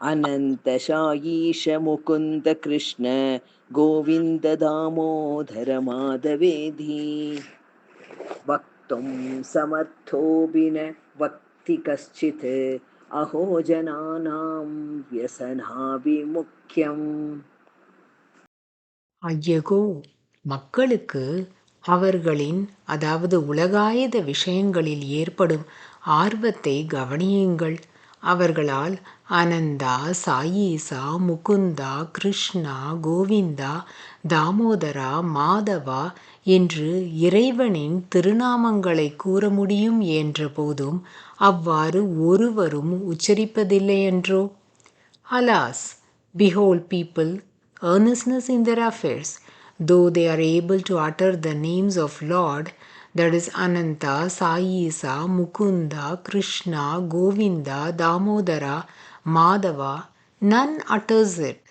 अनन्त शायीश मुकुन्द कृष्ण गोविन्द दामोदर माधवेधि वक्तुं समर्थोऽपि न वक्ति कश्चित् अहो जनानां व्यसनाभिमुख्यम्. ஐயகோ, மக்களுக்கு அவர்களின் அதாவது உலகாயத விஷயங்களில் ஏற்படும் ஆர்வத்தை கவனியுங்கள். அவர்களால் அனந்தா, சாயீசா, முகுந்தா, கிருஷ்ணா, கோவிந்தா, தாமோதரா, மாதவா என்று இறைவனின் திருநாமங்களை கூற முடியும் என்ற போதும் அவ்வாறு ஒருவரும் உச்சரிப்பதில்லையென்றோ? Alas, behold people earnestness in their affairs, though they are able to utter the names of Lord, that is Ananta, Saisa, Mukunda, Krishna, Govinda, Damodara, Madhava, none utters it.